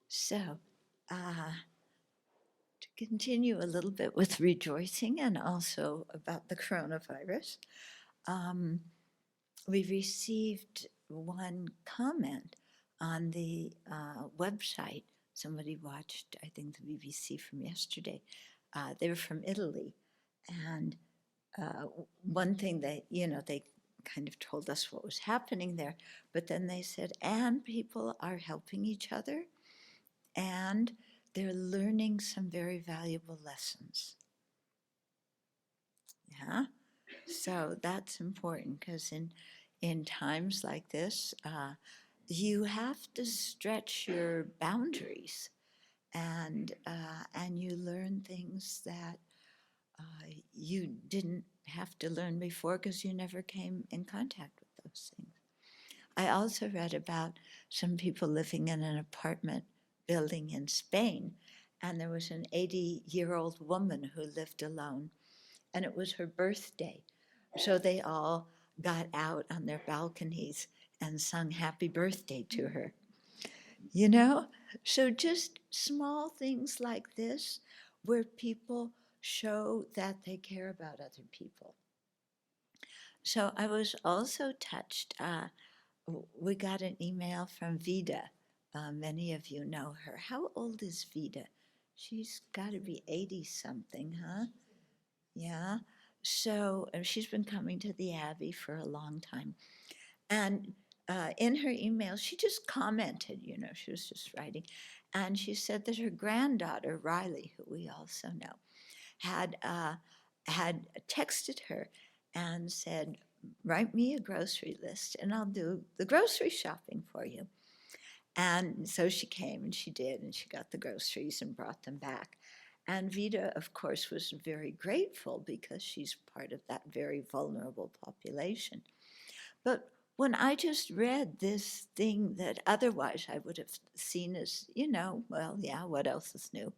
So, to continue a little bit with rejoicing and also about the coronavirus, um, we received one comment on the website. Somebody watched, I think, the BBC from yesterday. They were from Italy. And one thing they kind of told us what was happening there, but then they said, and people are helping each other and they're learning some very valuable lessons. Yeah. So that's important because in times like this, you have to stretch your boundaries, and you learn things that you didn't have to learn before because you never came in contact with those things. I also read about some people living in an apartment building in Spain, and there was an 80-year-old woman who lived alone, and it was her birthday. So they all got out on their balconies and sung happy birthday to her. You know? So just small things like this where people show that they care about other people. So I was also touched. We got an email from Vida. Many of you know her. How old is Vida? She's got to be 80 something, huh? Yeah. So she's been coming to the Abbey for a long time. And in her email, she just commented, she was just writing. And she said that her granddaughter, Riley, who we also know, had texted her and said, write me a grocery list and I'll do the grocery shopping for you. And so she came and she did, and she got the groceries and brought them back. And Vida, of course, was very grateful because she's part of that very vulnerable population. But when I just read this thing that otherwise I would have seen as, well, yeah, what else is new?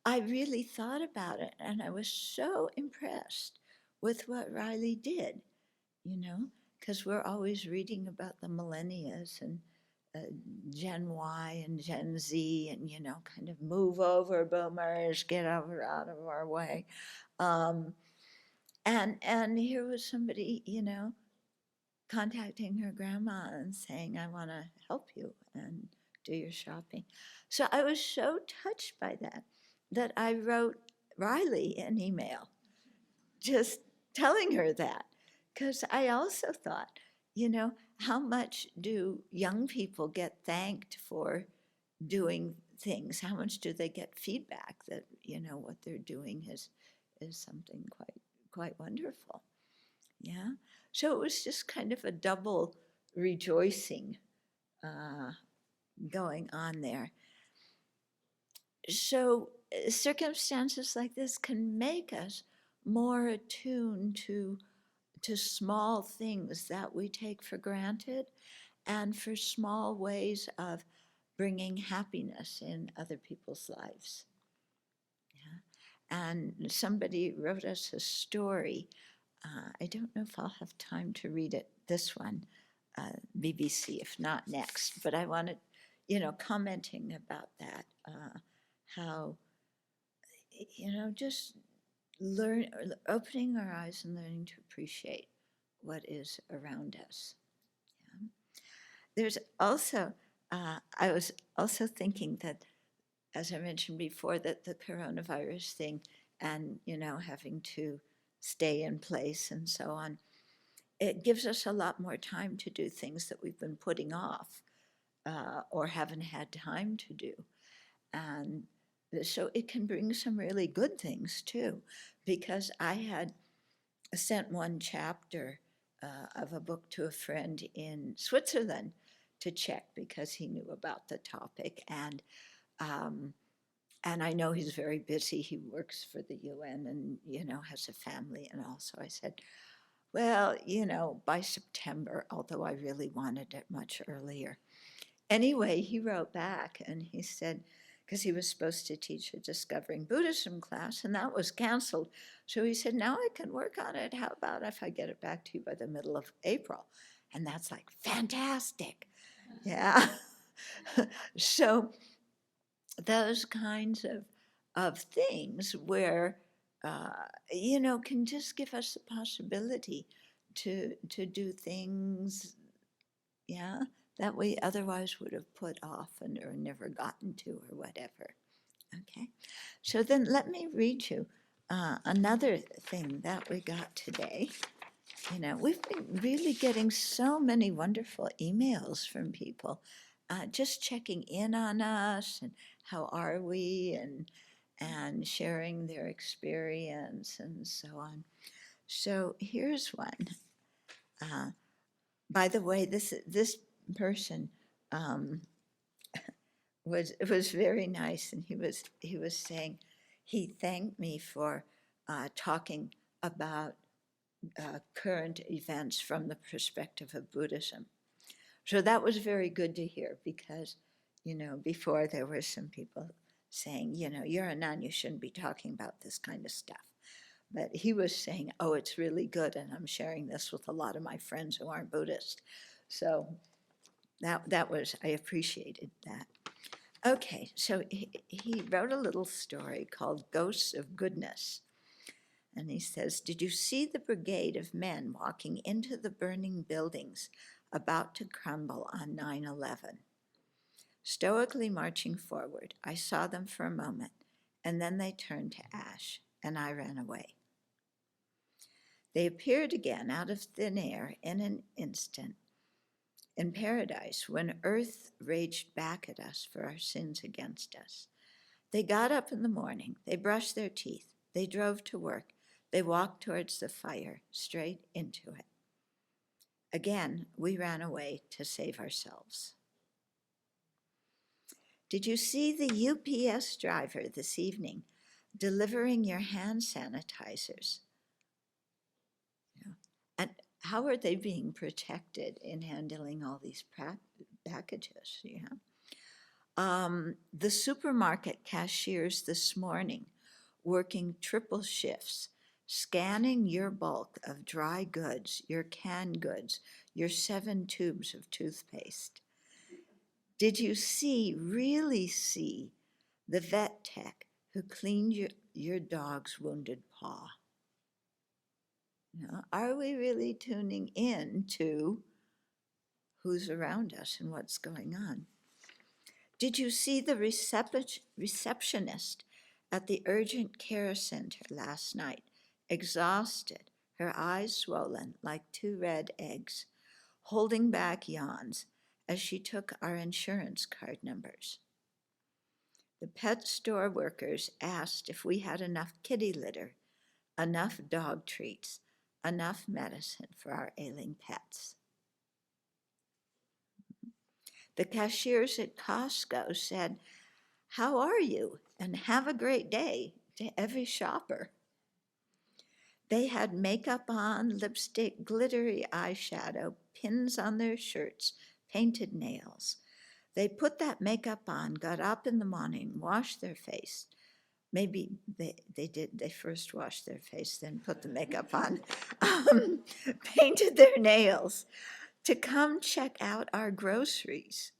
I really thought about it, and I was so impressed with what Riley did, because we're always reading about the millennials and uh, Gen Y and Gen Z, and kind of move over, boomers, get over out of our way. Um, and here was somebody, contacting her grandma and saying, I want to help you and do your shopping. So I was so touched by that I wrote Riley an email just telling her that. Because I also thought, how much do young people get thanked for doing things? How much do they get feedback that, what they're doing is something quite wonderful. Yeah. So it was just kind of a double rejoicing uh, going on there. So circumstances like this can make us more attuned to small things that we take for granted and for small ways of bringing happiness in other people's lives. Yeah. And somebody wrote us a story. I don't know if I'll have time to read it, this one, BBC, if not next, but I wanted, commenting about that, how, just opening our eyes and learning to appreciate what is around us. Yeah. There's also, I was also thinking that, as I mentioned before, that the coronavirus thing and, having to stay in place and so on, it gives us a lot more time to do things that we've been putting off or haven't had time to do. And so it can bring some really good things too, because I had sent one chapter of a book to a friend in Switzerland to check because he knew about the topic. And I know he's very busy. He works for the UN and, has a family and all. So I said, well, by September, although I really wanted it much earlier. Anyway, he wrote back and he said, because he was supposed to teach a Discovering Buddhism class, and that was canceled. So he said, now I can work on it. How about if I get it back to you by the middle of April? And that's like, fantastic. Yeah. So those kinds of things where, can just give us the possibility to do things, yeah, that we otherwise would have put off or never gotten to or whatever. Okay, so then let me read you another thing that we got today. We've been really getting so many wonderful emails from people just checking in on us and how are we and sharing their experience and so on. So here's one. Uh, by the way, this person um, was very nice, and he was saying he thanked me for talking about current events from the perspective of Buddhism. So that was very good to hear because, before there were some people saying, you're a nun, you shouldn't be talking about this kind of stuff. But he was saying, oh, it's really good, and I'm sharing this with a lot of my friends who aren't Buddhist. So that was, I appreciated that. Okay, so he wrote a little story called Ghosts of Goodness. And he says, did you see the brigade of men walking into the burning buildings about to crumble on 9/11? Stoically marching forward, I saw them for a moment, and then they turned to ash, and I ran away. They appeared again out of thin air in an instant in paradise when earth raged back at us for our sins against us. They got up in the morning, they brushed their teeth, they drove to work, they walked towards the fire, straight into it. Again, we ran away to save ourselves. Did you see the UPS driver this evening delivering your hand sanitizers? And how are they being protected in handling all these packages? The supermarket cashiers this morning working triple shifts, scanning your bulk of dry goods, your canned goods, your 7 tubes of toothpaste. Did you really see the vet tech who cleaned your dog's wounded paw? Are we really tuning in to who's around us and what's going on? Did you see the receptionist at the urgent care center last night, exhausted, her eyes swollen like 2 red eggs, holding back yawns as she took our insurance card numbers? The pet store workers asked if we had enough kitty litter, enough dog treats, enough medicine for our ailing pets. The cashiers at Costco said, "How are you? And have a great day," to every shopper. They had makeup on, lipstick, glittery eyeshadow, pins on their shirts, painted nails. They put that makeup on, got up in the morning, washed their face. Maybe they first washed their face, then put the makeup on, painted their nails to come check out our groceries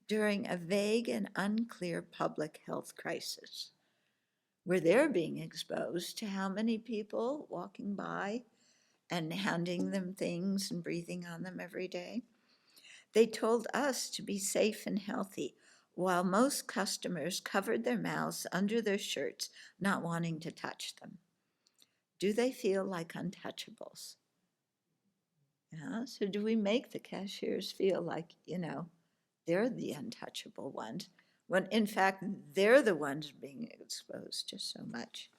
during a vague and unclear public health crisis, where they're being exposed to how many people walking by and handing them things and breathing on them every day. They told us to be safe and healthy, while most customers covered their mouths under their shirts, not wanting to touch them. Do they feel like untouchables? Yeah, so do we make the cashiers feel like, they're the untouchable ones, when in fact they're the ones being exposed to so much?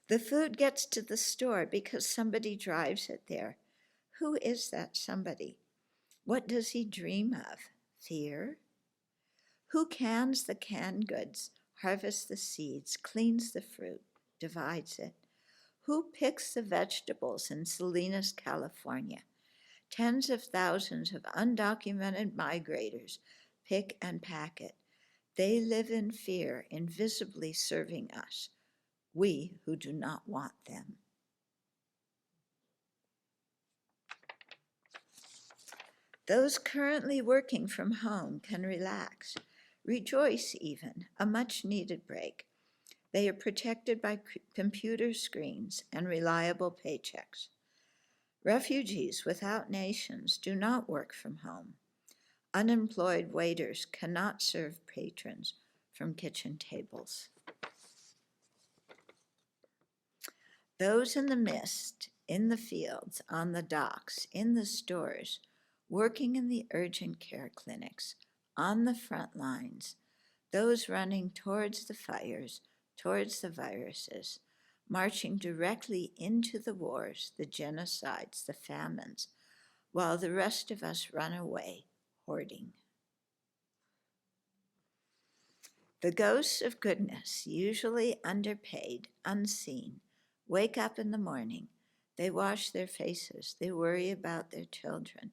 The food gets to the store because somebody drives it there. Who is that somebody? What does he dream of? Fear? Who cans the canned goods, harvests the seeds, cleans the fruit, divides it? Who picks the vegetables in Salinas, California? Tens of thousands of undocumented migrators pick and pack it. They live in fear, invisibly serving us, we who do not want them. Those currently working from home can relax. rejoice even, a much-needed break. They are protected by computer screens and reliable paychecks. Refugees without nations do not work from home. Unemployed waiters cannot serve patrons from kitchen tables. Those in the mist, in the fields, on the docks, in the stores, working in the urgent care clinics, on the front lines, those running towards the fires, towards the viruses, marching directly into the wars, the genocides, the famines, while the rest of us run away, hoarding. The ghosts of goodness, usually underpaid, unseen, wake up in the morning. They wash their faces. They worry about their children.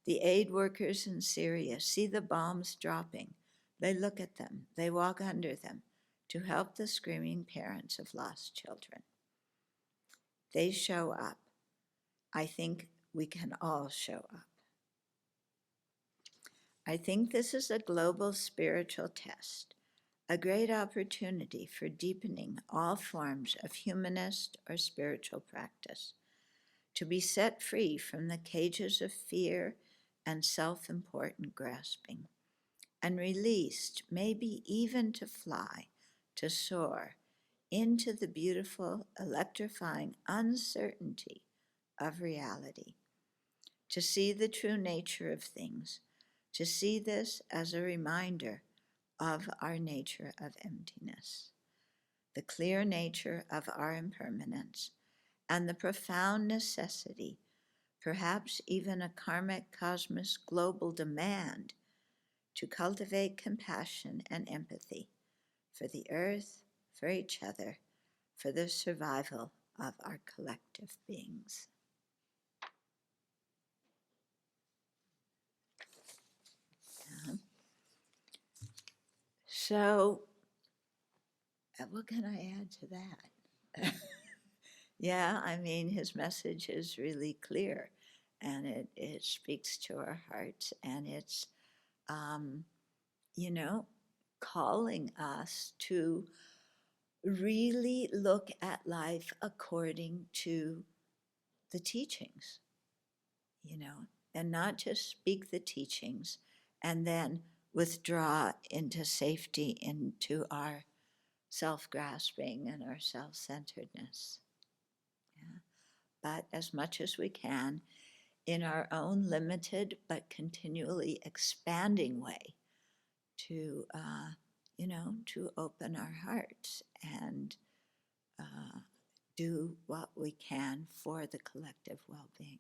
The aid workers in Syria see the bombs dropping. They look at them. They walk under them to help the screaming parents of lost children. They show up. I think we can all show up. I think this is a global spiritual test, a great opportunity for deepening all forms of humanist or spiritual practice, to be set free from the cages of fear and self-important grasping, and released maybe even to fly, to soar into the beautiful, electrifying uncertainty of reality, to see the true nature of things, to see this as a reminder of our nature of emptiness, the clear nature of our impermanence, and the profound necessity, perhaps even a karmic cosmic global demand, to cultivate compassion and empathy for the earth, for each other, for the survival of our collective beings. So, what can I add to that? Yeah, I mean, his message is really clear, and it speaks to our hearts, and it's, you know, calling us to really look at life according to the teachings, and not just speak the teachings and then withdraw into safety, into our self-grasping and our self-centeredness. Yeah. But as much as we can, in our own limited but continually expanding way, to to open our hearts and do what we can for the collective well-being.